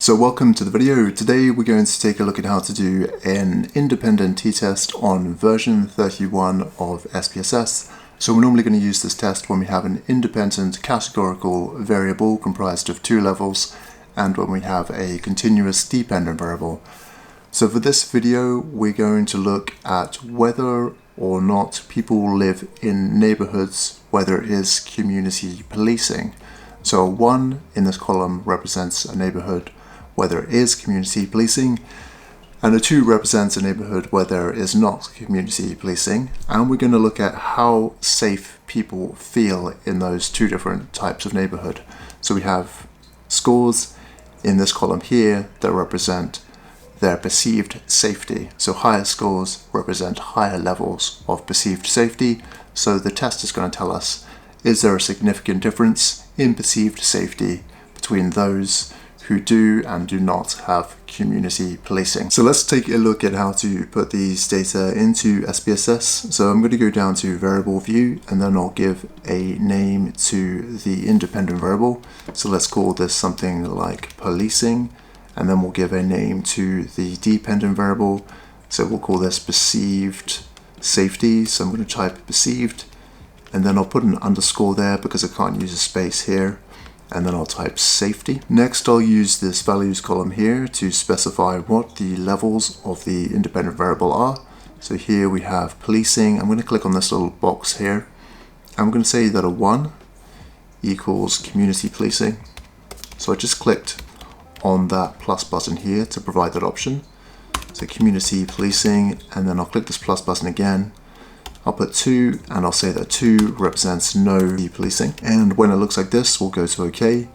So welcome to the video. Today we're going to take a look at how to do an independent t-test on version 31 of SPSS. So we're normally going to use this test when we have an independent categorical variable comprised of two levels and when we have a continuous dependent variable. So for this video we're going to look at whether or not people live in neighbourhoods, whether it is community policing. So a 1 in this column represents a neighbourhood where there is community policing, and a 2 represents a neighbourhood where there is not community policing. And we're going to look at how safe people feel in those two different types of neighbourhood. So we have scores in this column here that represent their perceived safety. So higher scores represent higher levels of perceived safety. So the test is going to tell us, is there a significant difference in perceived safety between those who do and do not have community policing? So let's take a look at how to put these data into SPSS. So I'm going to go down to variable view and then I'll give a name to the independent variable. So let's call this something like policing, and then we'll give a name to the dependent variable. So we'll call this perceived safety. So I'm going to type perceived and then I'll put an underscore there because I can't use a space here. And then I'll type safety. Next, I'll use this values column here to specify what the levels of the independent variable are. So here we have policing. I'm going to click on this little box here. I'm going to say that a 1 equals community policing. So I just clicked on that plus button here to provide that option. So community policing, and then I'll click this plus button again. I'll put 2 and I'll say that 2 represents no policing. And when it looks like this, we'll go to OK.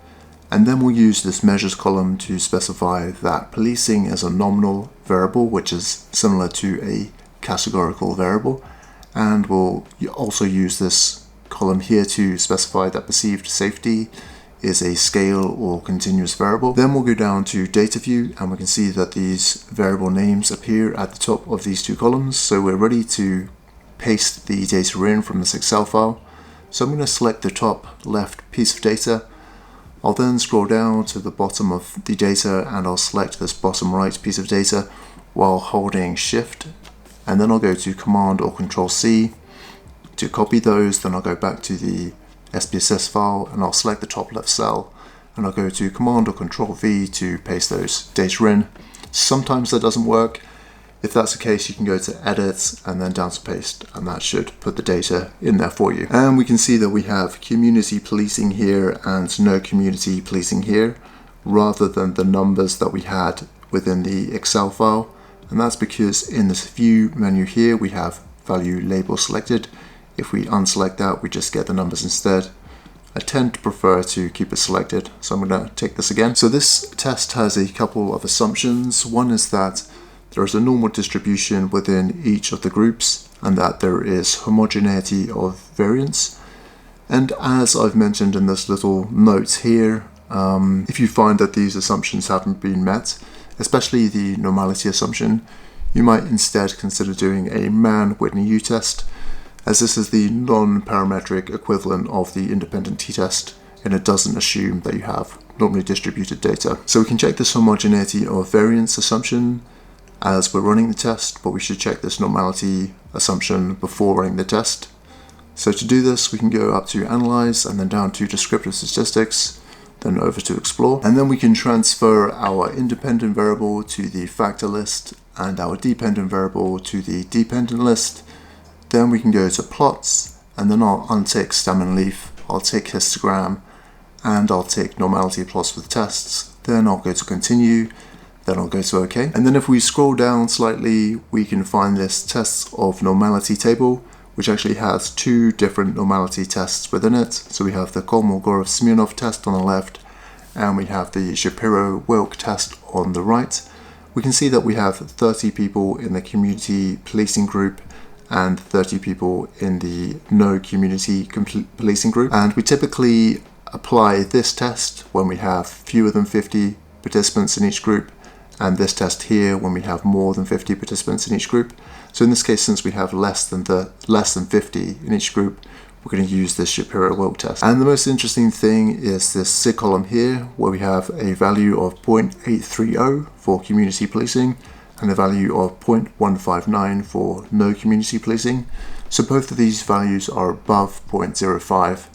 And then we'll use this measures column to specify that policing is a nominal variable, which is similar to a categorical variable. And we'll also use this column here to specify that perceived safety is a scale or continuous variable. Then we'll go down to data view and we can see that these variable names appear at the top of these two columns. So we're ready to paste the data in from this Excel file. So I'm going to select the top left piece of data. I'll then scroll down to the bottom of the data and I'll select this bottom right piece of data while holding Shift, and then I'll go to Command or Control C to copy those. Then I'll go back to the SPSS file and I'll select the top left cell and I'll go to Command or Control V to paste those data in. Sometimes that doesn't work. If that's the case, you can go to Edit and then down to Paste, and that should put the data in there for you. And we can see that we have community policing here and no community policing here, rather than the numbers that we had within the Excel file. And that's because in this View menu here, we have value label selected. If we unselect that, we just get the numbers instead. I tend to prefer to keep it selected, so I'm going to take this again. So this test has a couple of assumptions. One is that there is a normal distribution within each of the groups and that there is homogeneity of variance. And as I've mentioned in this little note here, if you find that these assumptions haven't been met, especially the normality assumption, you might instead consider doing a Mann-Whitney U-test, as this is the non-parametric equivalent of the independent t-test and it doesn't assume that you have normally distributed data. So we can check this homogeneity of variance assumption as we're running the test, but we should check this normality assumption before running the test. So to do this, we can go up to Analyze and then down to Descriptive Statistics, then over to Explore. And then we can transfer our independent variable to the factor list and our dependent variable to the dependent list. Then we can go to Plots, and then I'll untick Stem and Leaf, I'll tick Histogram, and I'll tick Normality Plots with Tests. Then I'll go to Continue. Then I'll go to OK. And then if we scroll down slightly, we can find this tests of normality table, which actually has two different normality tests within it. So we have the Kolmogorov-Smirnov test on the left, and we have the Shapiro-Wilk test on the right. We can see that we have 30 people in the community policing group and 30 people in the no community policing group. And we typically apply this test when we have fewer than 50 participants in each group, and this test here when we have more than 50 participants in each group. So in this case, since we have less than 50 in each group, we're going to use this Shapiro-Wilk test. And the most interesting thing is this SIG column here, where we have a value of 0.830 for community policing and a value of 0.159 for no community policing. So both of these values are above 0.05,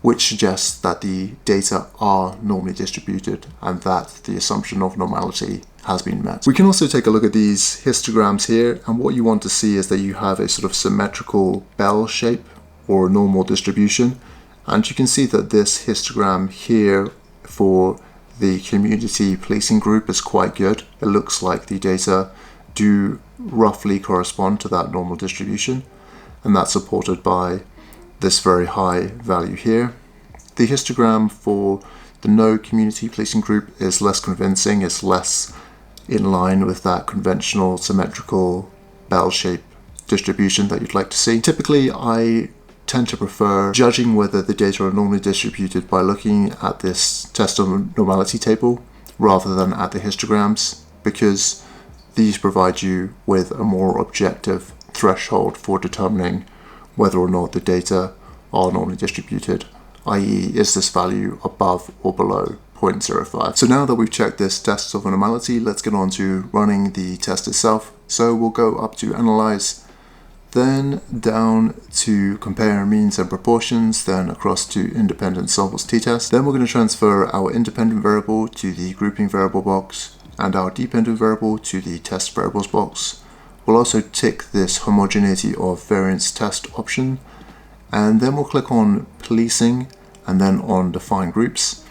which suggests that the data are normally distributed and that the assumption of normality has been met. We can also take a look at these histograms here, and what you want to see is that you have a sort of symmetrical bell shape or normal distribution, and you can see that this histogram here for the community policing group is quite good. It looks like the data do roughly correspond to that normal distribution, and that's supported by this very high value here. The histogram for the no community policing group is less convincing. It's less in line with that conventional symmetrical bell-shaped distribution that you'd like to see. Typically, I tend to prefer judging whether the data are normally distributed by looking at this test of normality table rather than at the histograms, because these provide you with a more objective threshold for determining whether or not the data are normally distributed, i.e. is this value above or below 0.05. So now that we've checked this test of normality, let's get on to running the test itself. So we'll go up to Analyze, then down to Compare Means and Proportions, then across to Independent Samples t-test. Then we're going to transfer our independent variable to the grouping variable box and our dependent variable to the test variables box. We'll also tick this homogeneity of variance test option, and then we'll click on Policing and then on Define Groups.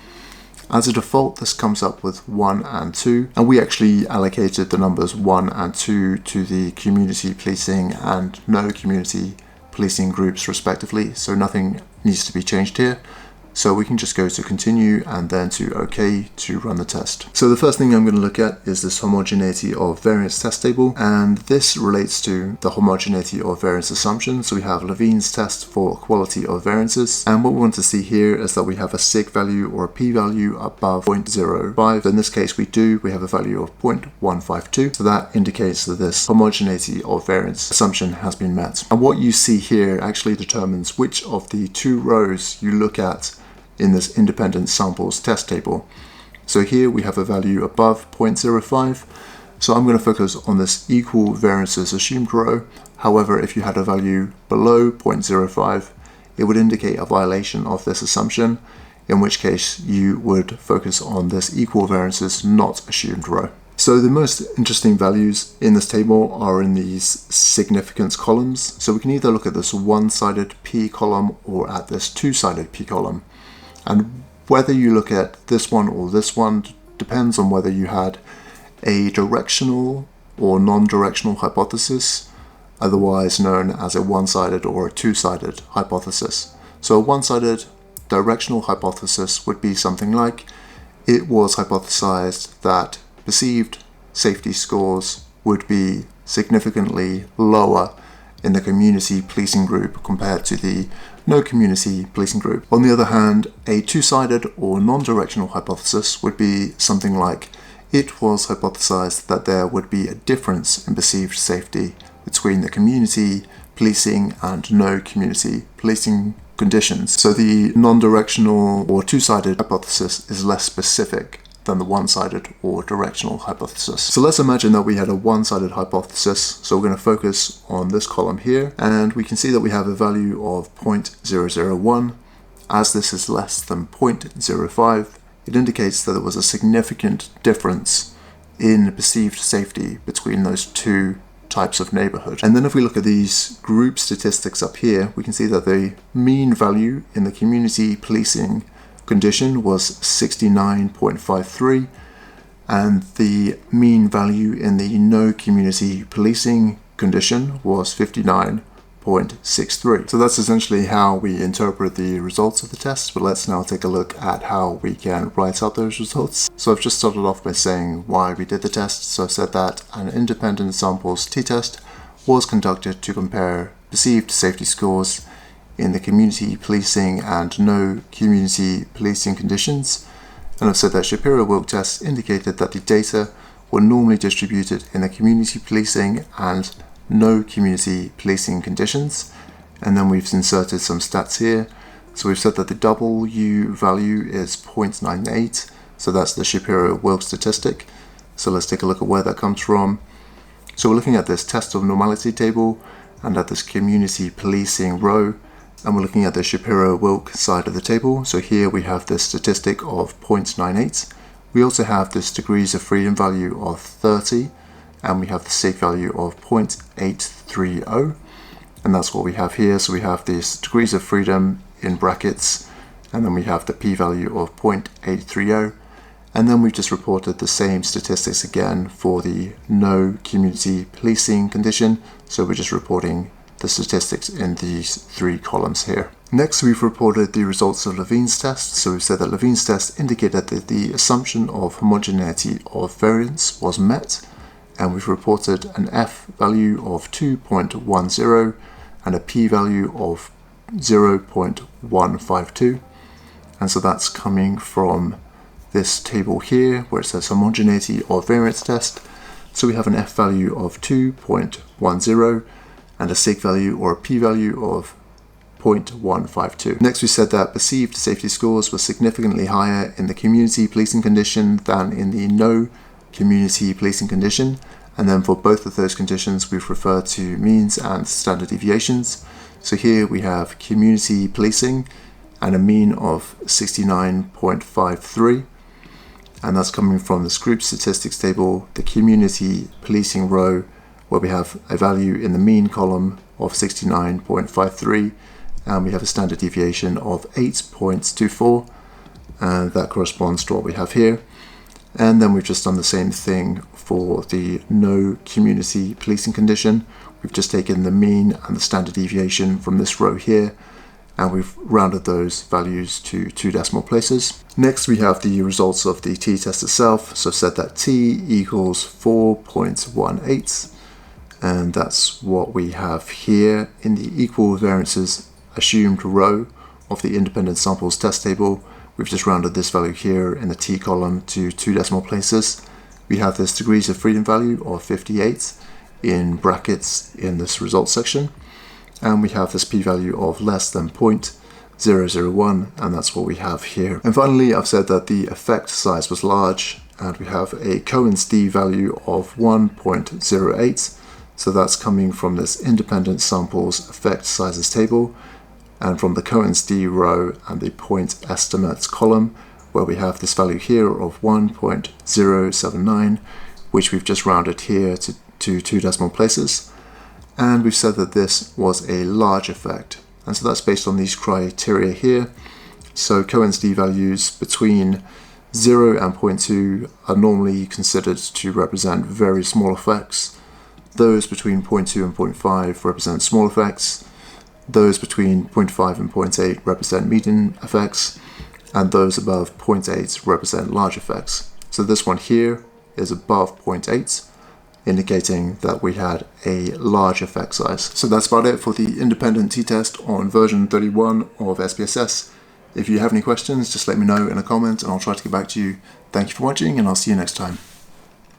As a default, this comes up with 1 and 2, and we actually allocated the numbers 1 and 2 to the community policing and no community policing groups respectively, so nothing needs to be changed here. So we can just go to Continue and then to OK to run the test. So the first thing I'm going to look at is this homogeneity of variance test table, and this relates to the homogeneity of variance assumption. So we have Levine's test for equality of variances, and what we want to see here is that we have a SIG value or a p-value above 0.05. In this case we have a value of 0.152, so that indicates that this homogeneity of variance assumption has been met. And what you see here actually determines which of the two rows you look at in this independent samples test table. So here we have a value above 0.05, so I'm going to focus on this equal variances assumed row. However, if you had a value below 0.05, it would indicate a violation of this assumption, in which case you would focus on this equal variances not assumed row. So the most interesting values in this table are in these significance columns. So we can either look at this one-sided P column or at this two-sided P column. And whether you look at this one or this one depends on whether you had a directional or non-directional hypothesis, otherwise known as a one-sided or a two-sided hypothesis. So a one-sided directional hypothesis would be something like, it was hypothesized that perceived safety scores would be significantly lower in the community policing group compared to the no community policing group. On the other hand, a two-sided or non-directional hypothesis would be something like, it was hypothesized that there would be a difference in perceived safety between the community policing and no community policing conditions. So the non-directional or two-sided hypothesis is less specific than the one-sided or directional hypothesis. So let's imagine that we had a one-sided hypothesis. So we're going to focus on this column here, and we can see that we have a value of 0.001. As this is less than 0.05, it indicates that there was a significant difference in perceived safety between those two types of neighborhood. And then if we look at these group statistics up here, we can see that the mean value in the community policing condition was 69.53, and the mean value in the no community policing condition was 59.63. So that's essentially how we interpret the results of the test, but let's now take a look at how we can write out those results. So I've just started off by saying why we did the test. So I've said that an independent samples t-test was conducted to compare perceived safety scores in the community policing and no community policing conditions. And I've said that Shapiro-Wilk tests indicated that the data were normally distributed in the community policing and no community policing conditions, And then we've inserted some stats here. So we've said that the W value is 0.98. So that's the Shapiro-Wilk statistic. So let's take a look at where that comes from. So we're looking at this test of normality table and at this community policing row. And we're looking at the Shapiro-Wilk side of the table. So here we have this statistic of 0.98. We also have this degrees of freedom value of 30. And we have the safe value of 0.830. And that's what we have here. So we have these degrees of freedom in brackets, and then we have the p-value of 0.830. And then we've just reported the same statistics again for the no community policing condition. So we're just reporting the statistics in these three columns here. Next, we've reported the results of Levene's test. So we've said that Levene's test indicated that the assumption of homogeneity of variance was met. And we've reported an F value of 2.10 and a p-value of 0.152. And so that's coming from this table here where it says homogeneity of variance test. So we have an F value of 2.10 and a sig value or a p-value of 0.152. Next, we said that perceived safety scores were significantly higher in the community policing condition than in the no community policing condition. And then for both of those conditions, we've referred to means and standard deviations. So here we have community policing and a mean of 69.53. And that's coming from this group statistics table, the community policing row, where we have a value in the mean column of 69.53. And we have a standard deviation of 8.24. And that corresponds to what we have here. And then we've just done the same thing for the no community policing condition. We've just taken the mean and the standard deviation from this row here, and we've rounded those values to 2 decimal places. Next, we have the results of the t-test itself. So said that t equals 4.18, and that's what we have here in the equal variances assumed row of the independent samples test table. We've just rounded this value here in the t column to 2 decimal places. We have this degrees of freedom value of 58 in brackets in this results section. And we have this p-value of less than 0.001, and that's what we have here. And finally, I've said that the effect size was large, and we have a Cohen's d value of 1.08. So that's coming from this independent samples effect sizes table, and from the Cohen's d row and the point estimates column, where we have this value here of 1.079, which we've just rounded here to 2 decimal places. And we've said that this was a large effect. And so that's based on these criteria here. So Cohen's d values between 0 and 0.2 are normally considered to represent very small effects. Those between 0.2 and 0.5 represent small effects. Those between 0.5 and 0.8 represent medium effects. And those above 0.8 represent large effects. So this one here is above 0.8, indicating that we had a large effect size. So that's about it for the independent t-test on version 31 of SPSS. If you have any questions, just let me know in a comment and I'll try to get back to you. Thank you for watching, and I'll see you next time.